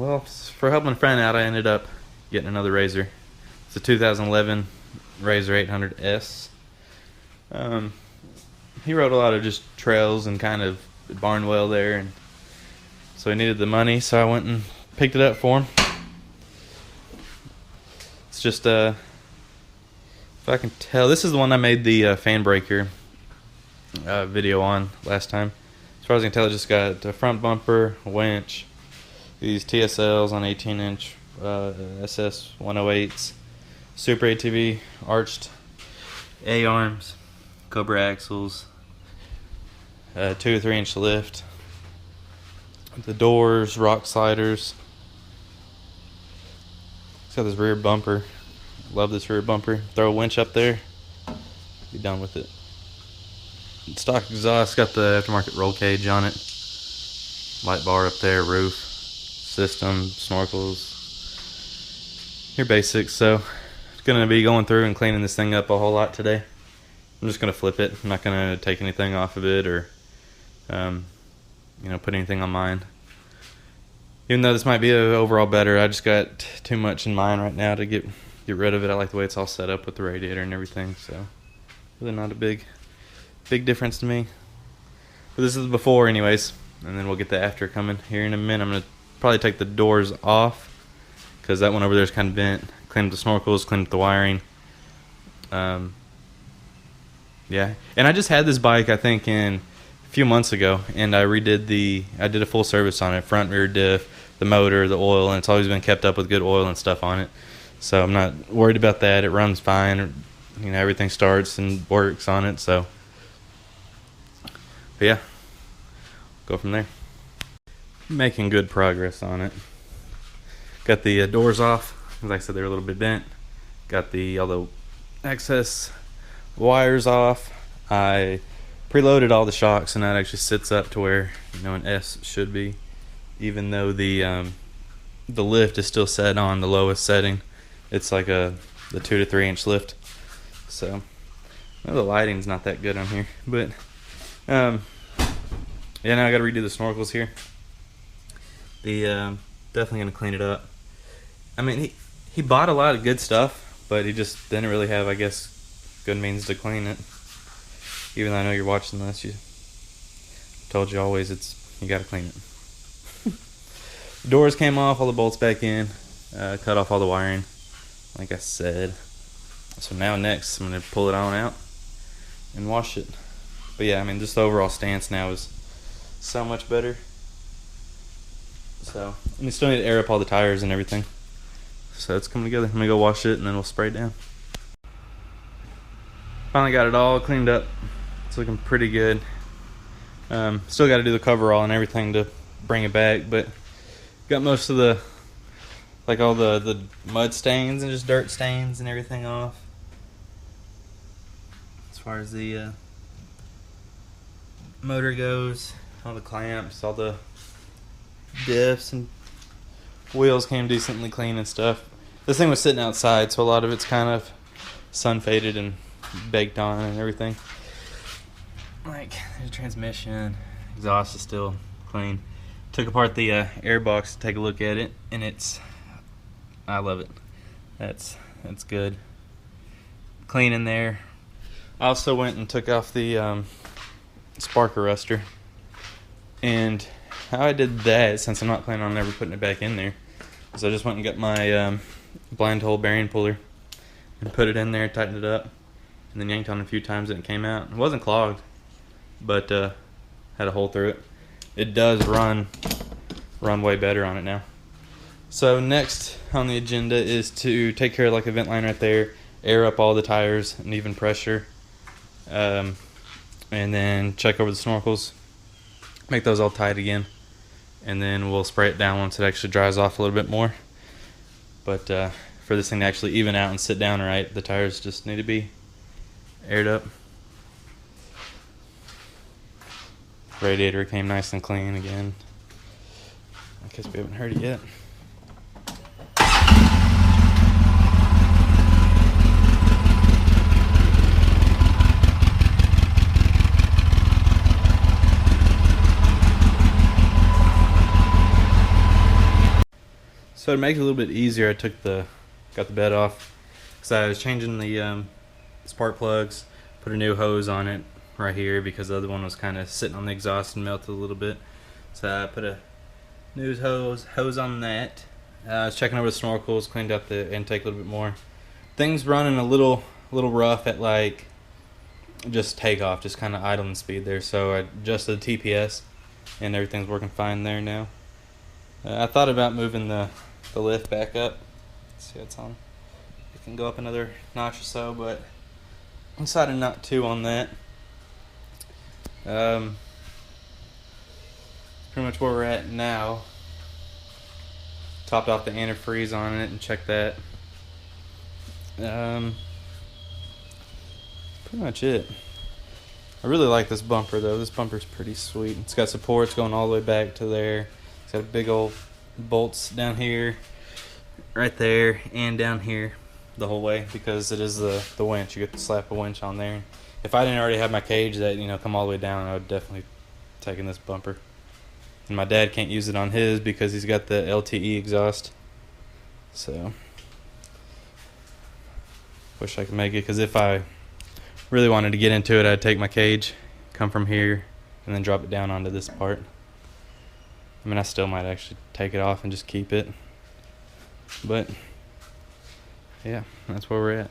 Well, for helping a friend out, I ended up getting another razor. It's a 2011 Razor 800S. Um, he rode a lot of just trails and kind of Barnwell there, and so he needed the money, so I went and picked it up for him. It's just, if I can tell, this is the one I made the fan breaker video on last time. As far as I can tell, it just got a front bumper, a winch, these TSLs on 18-inch SS 108s, Super ATV arched A-arms, Cobra axles, 2 or 3 inch lift, the doors, rock sliders. It's got this rear bumper. Love this rear bumper. Throw a winch up there, be done with it. Stock exhaust, got the aftermarket roll cage on it, light bar up there, roof, system, snorkels, your basics. So it's gonna be going through and cleaning this thing up a whole lot today. I'm just gonna flip it. I'm not gonna take anything off of it or put anything on mine. Even though this might be overall better, I just got too much in mine right now to get rid of it. I like the way it's all set up with the radiator and everything, so really not a big difference to me. But this is before anyways, and then we'll get the after coming here in a minute. I'm gonna probably take the doors off because that one over there is kind of bent. Clean up the snorkels, clean up the wiring. Yeah, and I just had this bike I think in a few months ago, and I did a full service on it, front, rear diff, the motor, the oil, and it's always been kept up with good oil and stuff on it. So I'm not worried about that. It runs fine. Everything starts and works on it. So, but yeah, go from there. Making good progress on it. Got the doors off. As I said, they're a little bit bent. Got all the excess wires off. I preloaded all the shocks, and that actually sits up to where an S should be, even though the lift is still set on the lowest setting. It's like the 2 to 3 inch lift. So the lighting's not that good on here, but yeah, now I got to redo the snorkels here. Definitely gonna clean it up. I mean, he bought a lot of good stuff, but he just didn't really have, I guess, good means to clean it. Even though I know you're watching this, told you always you gotta clean it. Doors came off, all the bolts back in, cut off all the wiring, like I said. So now next, I'm gonna pull it on out and wash it. But yeah, I mean, just the overall stance now is so much better. So, and we still need to air up all the tires and everything. So it's coming together. I'm gonna go wash it and then we'll spray it down. Finally got it all cleaned up. It's looking pretty good. Still got to do the coverall and everything to bring it back, but got most of all the mud stains and just dirt stains and everything off. As far as the motor goes, all the clamps, all the diffs and wheels came decently clean and stuff. This thing was sitting outside, so a lot of it's kind of sun faded and baked on and everything. Like, there's a transmission, exhaust is still clean. Took apart the air box to take a look at it, and I love it. That's good. Clean in there. I also went and took off the spark arrestor, and how I did that, since I'm not planning on ever putting it back in there, is I just went and got my blind hole bearing puller and put it in there, tightened it up, and then yanked on it a few times and it came out. It wasn't clogged, but had a hole through it. It does run way better on it now. So next on the agenda is to take care of like a vent line right there, air up all the tires and even pressure, and then check over the snorkels, make those all tight again, and then we'll spray it down once it actually dries off a little bit more. But for this thing to actually even out and sit down right, the tires just need to be aired up. Radiator came nice and clean again. I guess we haven't heard it yet. So to make it a little bit easier, I got the bed off because I was changing the spark plugs, put a new hose on it right here because the other one was kind of sitting on the exhaust and melted a little bit. So I put a new hose on that. I was checking over the snorkels, cleaned up the intake a little bit more. Things running a little rough at like just takeoff, just kind of idling speed there. So I adjusted the TPS, and everything's working fine there now. I thought about moving the lift back up. Let's see what's on. It can go up another notch or so, but I decided not to on that. Pretty much where we're at now. Topped off the antifreeze on it and checked that. Pretty much it. I really like this bumper though. This bumper's pretty sweet. It's got supports going all the way back to there. It's got big old bolts down here, right there, and down here the whole way because it is the winch. You get to slap a winch on there. If I didn't already have my cage that come all the way down, I would definitely taken this bumper. And my dad can't use it on his because he's got the LTE exhaust. So wish I could make it, because if I really wanted to get into it, I'd take my cage, come from here, and then drop it down onto this part. I mean, I still might actually take it off and just keep it. But yeah, that's where we're at.